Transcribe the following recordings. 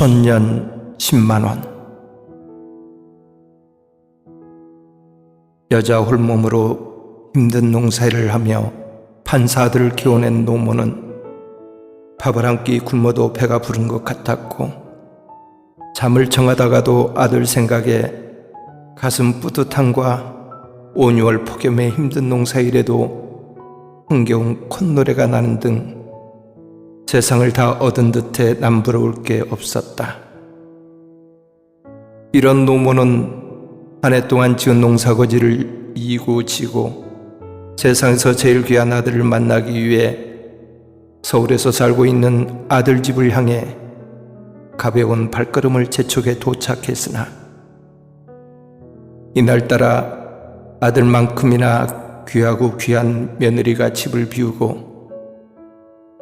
촌년 10만 원. 여자 홀몸으로 힘든 농사일을 하며 판사들을 키워낸 노모는 밥을 한 끼 굶어도 배가 부른 것 같았고, 잠을 청하다가도 아들 생각에 가슴 뿌듯함과 온유월 폭염의 힘든 농사일에도 흥겨운 콧노래가 나는 등 세상을 다 얻은 듯해 남부러울 게 없었다. 이런 노모는 한 해 동안 지은 농사거지를 이고 지고 세상에서 제일 귀한 아들을 만나기 위해 서울에서 살고 있는 아들 집을 향해 가벼운 발걸음을 재촉해 도착했으나, 이날따라 아들만큼이나 귀하고 귀한 며느리가 집을 비우고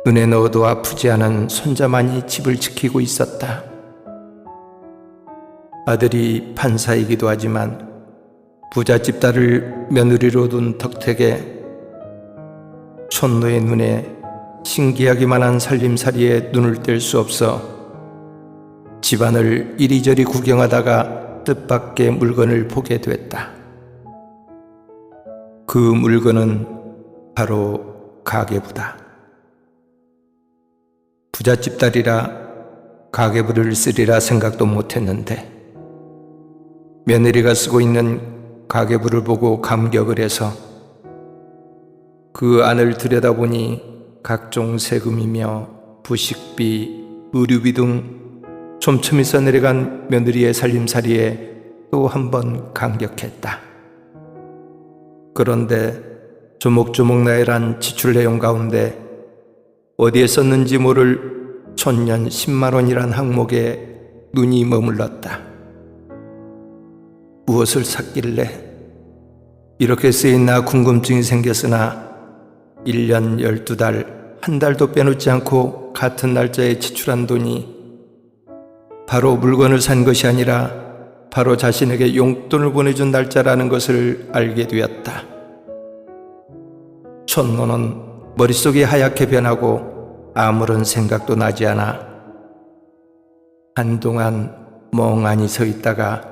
눈에 넣어도 아프지 않은 손자만이 집을 지키고 있었다. 아들이 판사이기도 하지만 부잣집 딸을 며느리로 둔 덕택에 촌노의 눈에 신기하기만 한 살림살이에 눈을 뗄 수 없어 집안을 이리저리 구경하다가 뜻밖의 물건을 보게 됐다. 그 물건은 바로 가계부다. 부잣집 딸이라 가계부를 쓰리라 생각도 못했는데, 며느리가 쓰고 있는 가계부를 보고 감격을 해서 그 안을 들여다보니 각종 세금이며 부식비, 의류비 등 촘촘히 써내려간 며느리의 살림살이에 또 한 번 감격했다. 그런데 조목조목 나열한 지출 내용 가운데 어디에 썼는지 모를 촌년 10만 원이란 항목에 눈이 머물렀다. 무엇을 샀길래 이렇게 쓰였나 궁금증이 생겼으나 1년 12달, 한 달도 빼놓지 않고 같은 날짜에 지출한 돈이 바로 물건을 산 것이 아니라 바로 자신에게 용돈을 보내준 날짜라는 것을 알게 되었다. 촌노는 머릿속이 하얗게 변하고 아무런 생각도 나지 않아 한동안 멍하니 서 있다가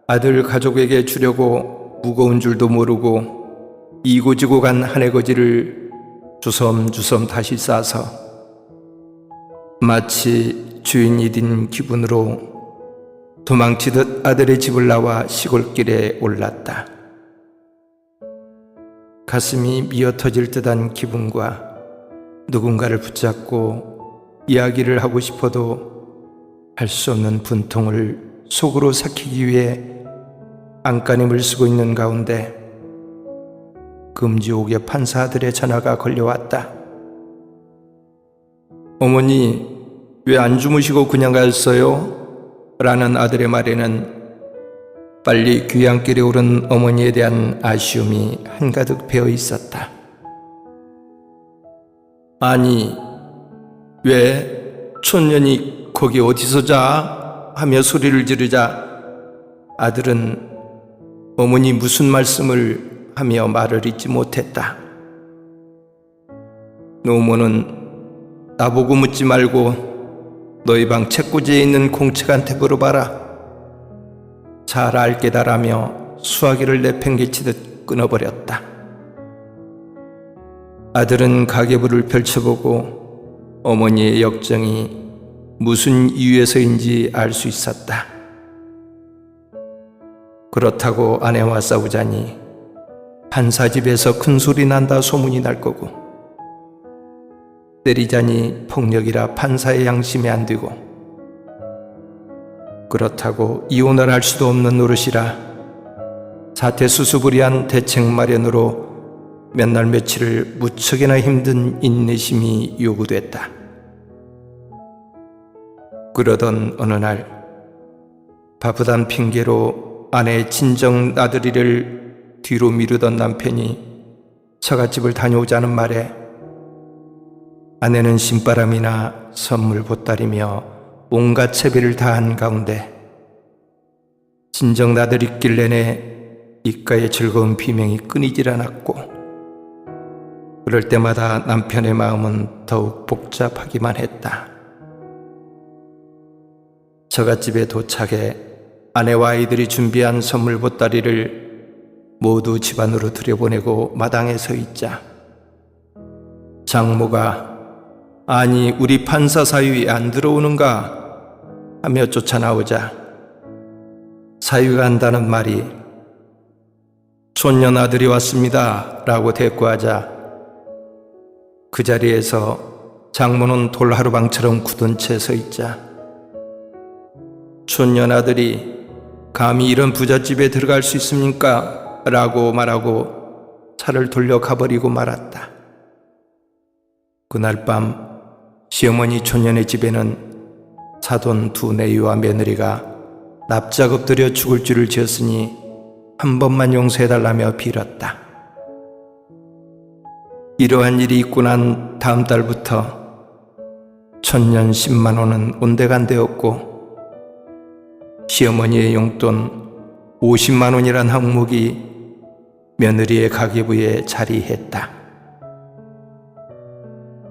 아들 가족에게 주려고 무거운 줄도 모르고 이고지고 간 한 해 거지를 주섬주섬 다시 싸서 마치 주인이 된 기분으로 도망치듯 아들의 집을 나와 시골길에 올랐다. 가슴이 미어터질 듯한 기분과 누군가를 붙잡고 이야기를 하고 싶어도 할 수 없는 분통을 속으로 삭히기 위해 안간힘을 쓰고 있는 가운데 금지옥의 판사들의 전화가 걸려왔다. 어머니, 왜 안 주무시고 그냥 갔어요? 라는 아들의 말에는 빨리 귀향길에 오른 어머니에 대한 아쉬움이 한가득 배어 있었다. 아니, 왜 촌년이 거기 어디서 자? 하며 소리를 지르자 아들은 어머니 무슨 말씀을 하며 말을 잇지 못했다. 노모는 나보고 묻지 말고 너희 방 책꽂이에 있는 공책한테 물어봐라. 잘 알게다라며 수화기를 내팽개치듯 끊어버렸다. 아들은 가계부를 펼쳐보고 어머니의 역정이 무슨 이유에서인지 알 수 있었다. 그렇다고 아내와 싸우자니 판사집에서 큰 소리 난다 소문이 날 거고, 때리자니 폭력이라 판사의 양심에 안 되고, 그렇다고 이혼을 할 수도 없는 노릇이라 사태 수수부리한 대책 마련으로 몇 날 며칠을 무척이나 힘든 인내심이 요구됐다. 그러던 어느 날 바쁘단 핑계로 아내의 친정 나들이를 뒤로 미루던 남편이 처갓집을 다녀오자는 말에 아내는 신바람이나 선물 보따리며 온갖 채비를 다한 가운데 친정 나들이길 내내 입가의 즐거운 비명이 끊이질 않았고, 그럴 때마다 남편의 마음은 더욱 복잡하기만 했다. 처갓집에 도착해 아내와 아이들이 준비한 선물 보따리를 모두 집 안으로 들여보내고 마당에 서 있자 장모가 아니 우리 판사 사위에 안 들어오는가 하며 쫓아나오자 사위가 한다는 말이 촌년 아들이 왔습니다 라고 대꾸하자 그 자리에서 장모는 돌하루방처럼 굳은 채 서 있자 촌년 아들이 감히 이런 부잣집에 들어갈 수 있습니까? 라고 말하고 차를 돌려 가버리고 말았다. 그날 밤 시어머니 촌년의 집에는 사돈 두 내유와 며느리가 납작 엎드려 죽을 줄을 지었으니 한 번만 용서해달라며 빌었다. 이러한 일이 있고 난 다음 달부터 천년 10만 원은 온데간데였고 시어머니의 용돈 50만 원이란 항목이 며느리의 가계부에 자리했다.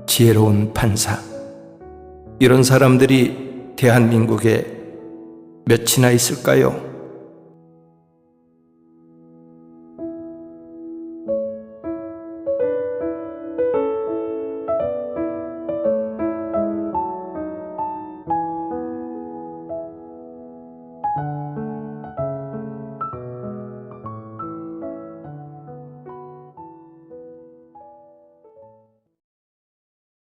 지혜로운 판사. 이런 사람들이 대한민국에 몇이나 있을까요?